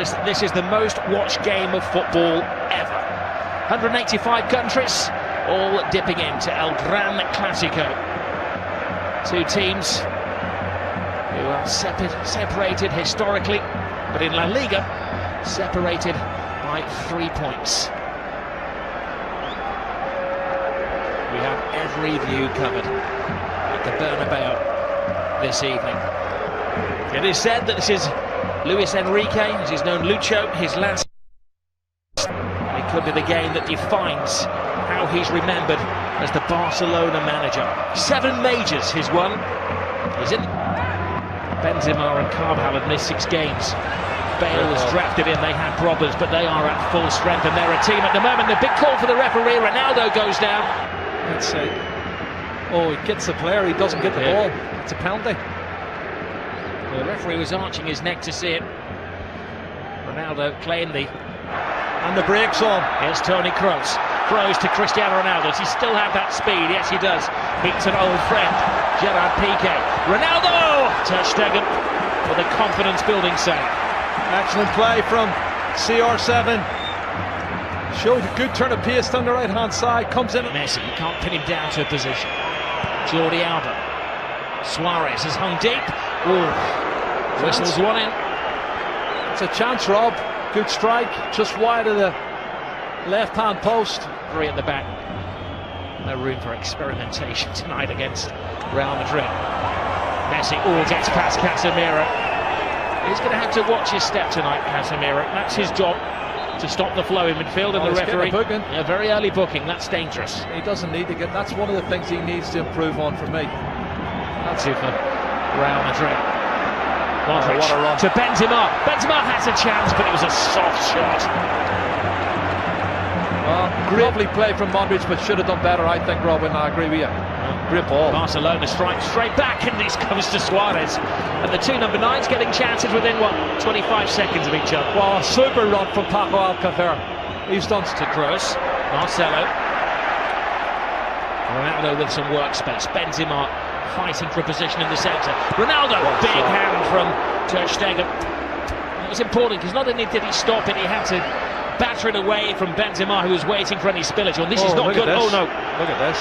says this is the most watched game of football ever. 185 countries, all dipping into El Gran Clasico. Two teams who are separated historically, but in La Liga, separated by 3 points. We have every view covered at the Bernabeu this evening. It is said that this is Luis Enrique, as he's known Lucho, his last. It could be the game that defines how he's remembered as the Barcelona manager. 7 majors he's won. He's in. Benzema and Carvajal have missed 6 games. Bale was drafted in, they had problems, but they are at full strength and they're a team at the moment. The big call for the referee, Ronaldo goes down. Let's see. Oh, he gets the player, he doesn't get the ball. It's a penalty. The referee was arching his neck to see it. Ronaldo claimed the... And the brakes on. Here's Toni Kroos. Kroos to Cristiano Ronaldo. Does he still have that speed? Yes, he does. Beats an old friend, Gerard Piqué. Ronaldo! Ter Stegen with a confidence-building save. Excellent play from CR7. Showed a good turn of pace on the right-hand side. Comes in. Messi, you can't pin him down to a position. Jordi Alba. Suarez has hung deep. Ooh. Whistles one in. It's a chance, Rob. Good strike, just wide of the left-hand post. 3 at the back. No room for experimentation tonight against Real Madrid. Messi gets past Casemiro. He's going to have to watch his step tonight, Casemiro. That's his job, to stop the flow in midfield, and the referee. A very early booking, that's dangerous. He doesn't need to get. That's one of the things he needs to improve on for me. That's it for Real Madrid. Modric to Benzema. Benzema has a chance, but it was a soft shot. Well, lovely play from Madrid, but should have done better, I think, Robin. I agree with you. Great ball. Barcelona strikes straight back, and this comes to Suarez. And the 2 number 9s getting chances within, 25 seconds of each other. Well, a super run from Paco Alcácer. He's done to Kroos. Marcelo. Ronaldo with some work space. Benzema fighting for a position in the centre. Ronaldo, big hand from Ter Stegen. It was important because not only did he stop it, he had to batter it away from Benzema, who was waiting for any spillage. This is not good. Oh no! Look at this.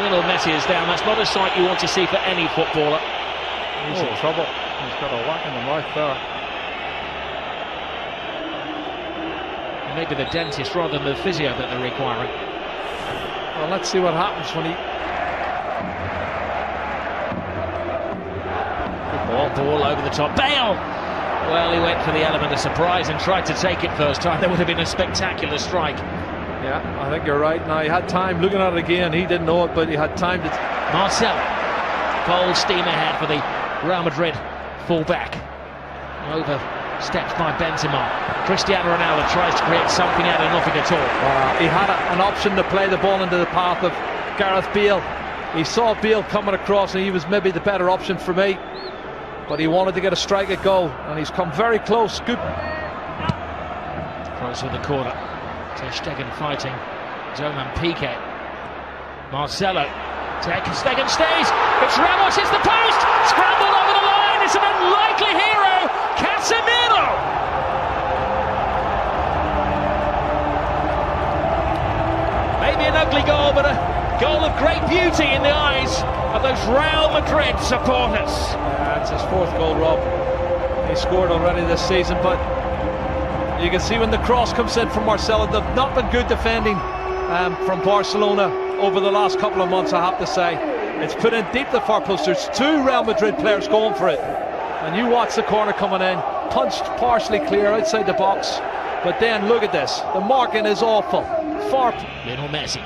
Little Messi is down. That's not a sight you want to see for any footballer. He's in trouble. He's got a whack in the mouth there. Maybe the dentist rather than the physio that they're requiring. Well, let's see what happens when he... Ball over the top. Bale! Well, he went for the element of surprise and tried to take it first time. There would have been a spectacular strike. Yeah, I think you're right. Now, he had time looking at it again. He didn't know it, but he had time to... Marcelo. Full steam ahead for the Real Madrid full-back. Overstepped by Benzema. Cristiano Ronaldo tries to create something out of nothing at all. He had an option to play the ball into the path of Gareth Bale. He saw Bale coming across, and he was maybe the better option for me. But he wanted to get a strike at goal, and he's come very close. Good. Close with the corner. Ter Stegen fighting Zoman Piqué. Marcelo. Ter Stegen stays. It's Ramos, it's the post. Scrambled over the line. It's an unlikely hero. Casemiro. Maybe an ugly goal, but a goal of great beauty in the eyes of those Real Madrid supporters. It's his 4th goal, Rob. He scored already this season, but you can see when the cross comes in from Marcelo, they've not been good defending from Barcelona over the last couple of months, I have to say. It's put in deep the far post. There's 2 Real Madrid players going for it. And you watch the corner coming in, punched partially clear outside the box. But then look at this. The marking is awful. Lionel Messi.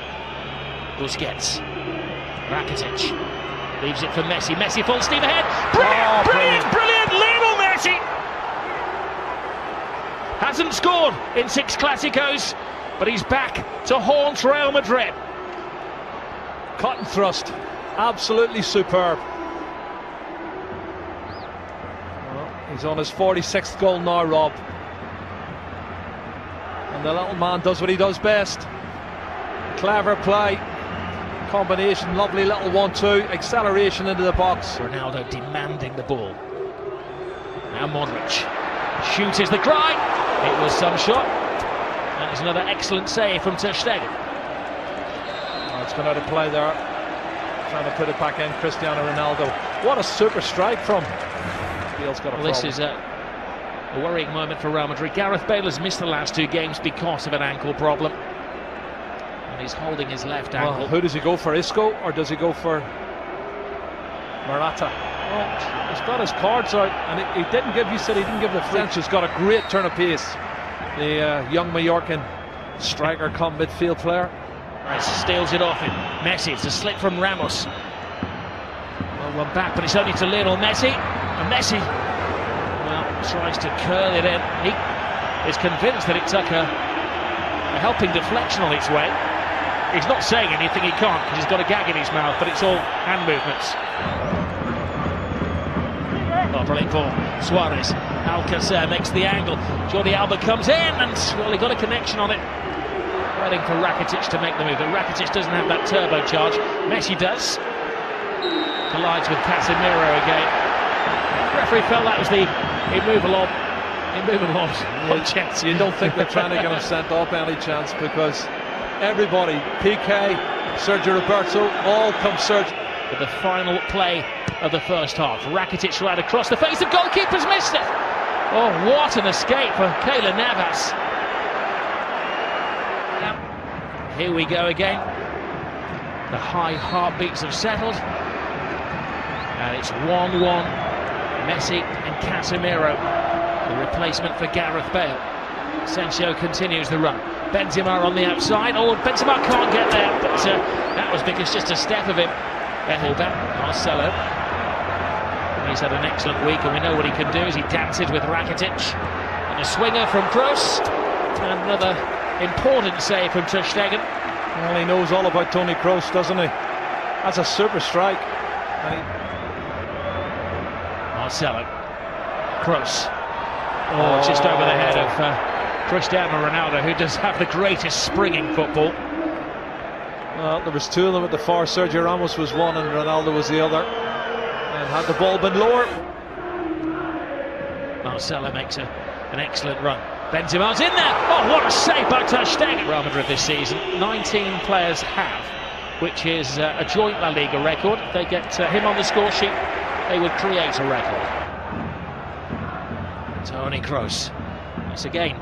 Busquets. Rakitic. Leaves it for Messi. Messi full steam ahead. Brilliant! Lionel Messi hasn't scored in 6 Clásicos, but he's back to haunt Real Madrid. Cut and thrust. Absolutely superb. Well, he's on his 46th goal now, Rob. And the little man does what he does best. Clever play. Combination, lovely little 1-2, acceleration into the box. Ronaldo demanding the ball. Now Modric. Shoot is the cry. It was some shot. That is another excellent save from Ter Stegen. Oh, it's gone out of play there. Trying to put it back in, Cristiano Ronaldo. What a super strike from. Bale's got a problem. This is a worrying moment for Real Madrid. Gareth Bale has missed the last 2 games because of an ankle problem. And he's holding his left ankle. Well, who does he go for, Isco, or does he go for Morata? Well, he's got his cards out, and he didn't give, you said he didn't give the French. He's got a great turn of pace. The young Mallorcan striker come midfield player. Right, steals it off him. Messi, it's a slip from Ramos. Well, one back, but it's only to Lionel Messi. And Messi, well, tries to curl it in. He is convinced that it took a helping deflection on its way. He's not saying anything, he can't, because he's got a gag in his mouth, but it's all hand movements. Oh, brilliant ball. Suarez. Alcacer makes the angle. Jordi Alba comes in, and well, he got a connection on it. Waiting for Rakitic to make the move, but Rakitic doesn't have that turbocharge. Messi does. Collides with Casemiro again. The referee felt that was the immovable chance. You don't think they're trying to get him sent off any chance, because everybody, PK, Sergio Roberto, all come surge. But the final play of the first half. Rakitic right across the face of goalkeepers, missed it. Oh, what an escape for Keylor Navas. Here we go again. The high heartbeats have settled. And it's 1-1. Messi and Casemiro. The replacement for Gareth Bale. Asensio continues the run. Benzema on the outside. Oh, Benzema can't get there. But that was because just a step of him. Back, Marcelo. He's had an excellent week, and we know what he can do as he dances with Rakitic. And a swinger from Kroos. And another important save from Ter Stegen. Well, he knows all about Toni Kroos, doesn't he? That's a super strike. Marcelo. Kroos. Oh, just over the head of Cristiano Ronaldo, who does have the greatest spring in football. Well, there was 2 of them at the far. Sergio Ramos was one and Ronaldo was the other. And had the ball been lower. Marcelo makes an excellent run. Benzema's in there. Oh, what a save by Ter Stegen. Real Madrid this season, 19 players have, which is a joint La Liga record. If they get him on the score sheet, they would create a record. Toni Kroos. Once again,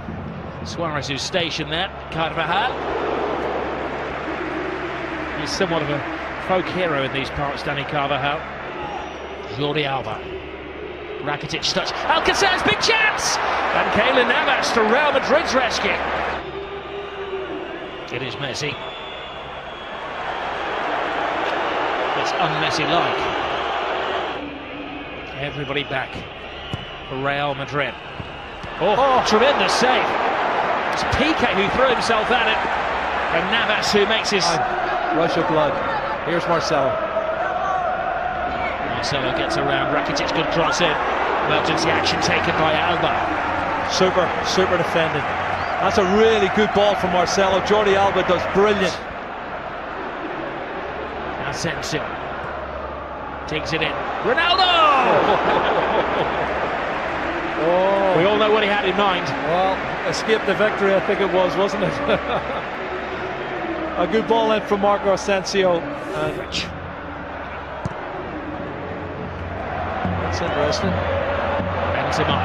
Suarez who's stationed there. Carvajal. He's somewhat of a folk hero in these parts, Dani Carvajal. Jordi Alba. Rakitic touch. Alcacer's big chance! And Keylor Navas to Real Madrid's rescue. It is Messi. It's un-Messi-like. Everybody back for Real Madrid. Oh, tremendous save. It's Piqué who threw himself at it. And Navas who makes his... rush of blood. Here's Marcelo. Marcelo gets around. Rakitic good cross in. Emergency action taken by Alba. Super defending. That's a really good ball from Marcelo. Jordi Alba does brilliant. Asensio takes it in. Ronaldo! Oh. We all know what he had in mind. Well, escape the victory, I think it was, wasn't it? A good ball in from Marco Asensio. And that's interesting. Benzema.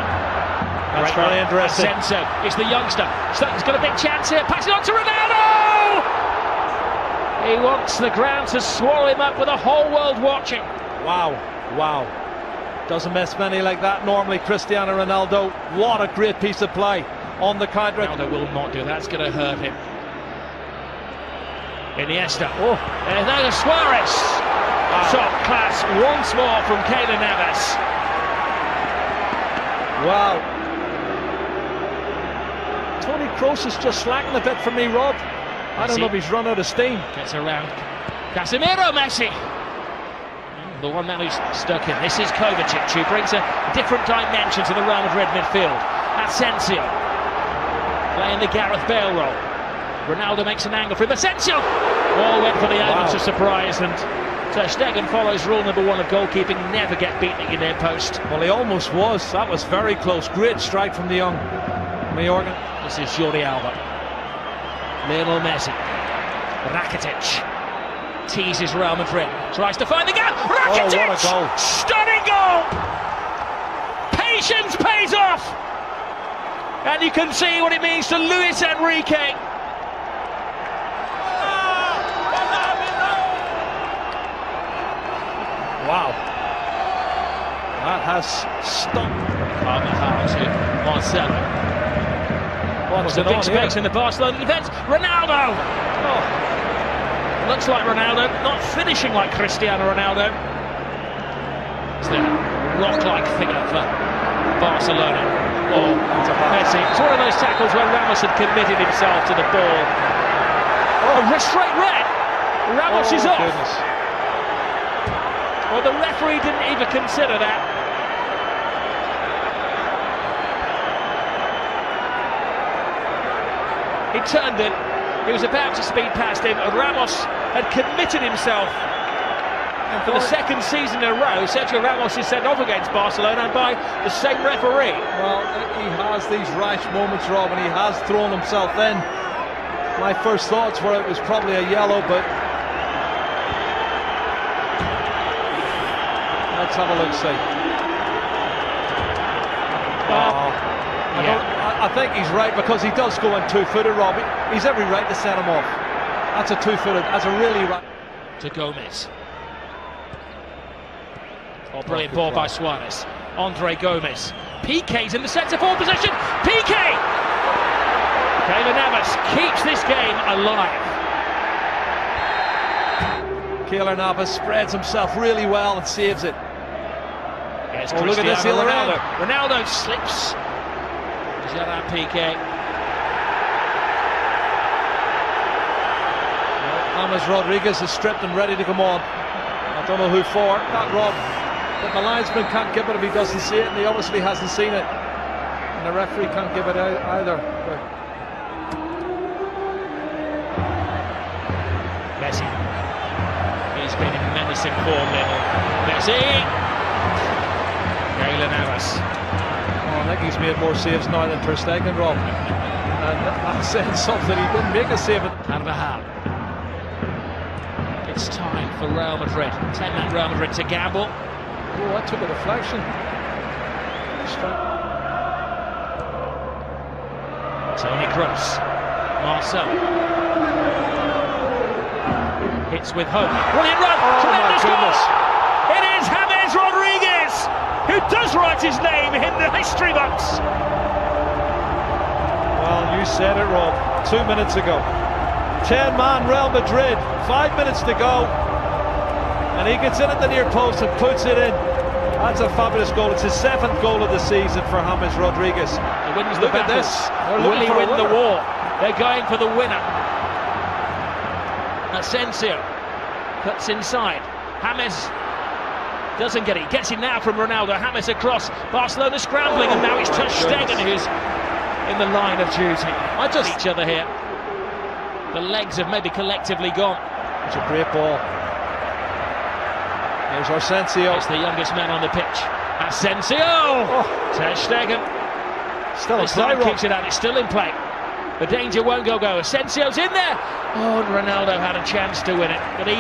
That's very interesting. Asensio is the youngster. He's got a big chance here. Pass it on to Ronaldo! He wants the ground to swallow him up with the whole world watching. Wow. Doesn't miss many like that normally. Cristiano Ronaldo. What a great piece of play on the counter. Ronaldo will not do that. That's going to hurt him. Iniesta. Oh, and now Suarez. Wow. Top class once more from Keylor Navas. Wow. Toni Kroos is just slacking a bit for me, Rob. I don't know if he's run out of steam. Gets around. Casemiro, Messi. The one man who's stuck in. This is Kovacic, who brings a different dimension to the Real Madrid midfield. Asensio playing the Gareth Bale role. Ronaldo makes an angle for him. Asensio! All went for the element of surprise, and Ter Stegen follows rule number 1 of goalkeeping: never get beaten at your near post. Well, he almost was. That was very close. Great strike from the young Mayorga. This is Jordi Alba. Lionel Messi. Rakitic teases Real Madrid. Tries to find the gap. Rakitic! Oh, what a goal. Stunning goal! Patience pays off! And you can see what it means to Luis Enrique. Wow. That has stopped. Carvajal to Marcelo. What's the big space in the Barcelona defence? Ronaldo! Oh. Looks like Ronaldo, not finishing like Cristiano Ronaldo. It's the rock-like figure for Barcelona. Oh, Messi. It's one of those tackles where Ramos had committed himself to the ball. Oh, straight red! Ramos is off! Goodness. Well, the referee didn't even consider that. He turned it. He was about to speed past him, and Ramos had committed himself. And for the second season in a row, Sergio Ramos is sent off against Barcelona, and by the same referee. Well, he has these rash moments, Rob, and he has thrown himself in. My first thoughts were it was probably a yellow, but let's have a look, see. I think he's right, because he does go in two-footed, Rob. He's every right to set him off. That's a two-footed, that's a really right. To Gomez. Oh, brilliant ball by Suarez. Andre Gomez. Piqué's in the centre-forward position. Piqué! Keylor Navas keeps this game alive. Keylor Navas spreads himself really well and saves it. Yes, oh, look at this, Ronaldo. Ronaldo slips. Gerard Piqué. James Rodriguez is stripped and ready to come on. I don't know who for. That Rob. But the linesman can't give it if he doesn't see it, and he obviously hasn't seen it. And the referee can't give it out either. But Messi. He's been in menacing form, Lionel Messi. Keylor Navas. I think he's made more saves now than Ter Stegen, Rob. And I'm saying something, he didn't make a save. Carvajal. It's time for Real Madrid. 10-man Real Madrid to gamble. Oh, that took a deflection. Toni Kroos. Marcelo. Hits with hope. Brilliant run! Oh, tremendous my goal! goodness. It is James Rodriguez, who does write his name in the history books. Well, you said it, Rob, 2 minutes ago. 10-man Real Madrid, 5 minutes to go. And he gets in at the near post and puts it in. That's a fabulous goal. It's his 7th goal of the season for James Rodriguez. He wins Look the at battle. this. Will he win the war? They're going for the winner. Asensio cuts inside. James doesn't get it. Gets it now from Ronaldo. James across. Barcelona scrambling, and now it's Ter Stegen who's in the line of duty. Each other here. The legs have maybe collectively gone. It's a great ball. Here's Asensio. It's the youngest man on the pitch. Asensio! Ter Stegen. Still in this play, time keeps it out. It's still in play. The danger won't go. Asensio's in there. Oh, and Ronaldo had a chance to win it, but he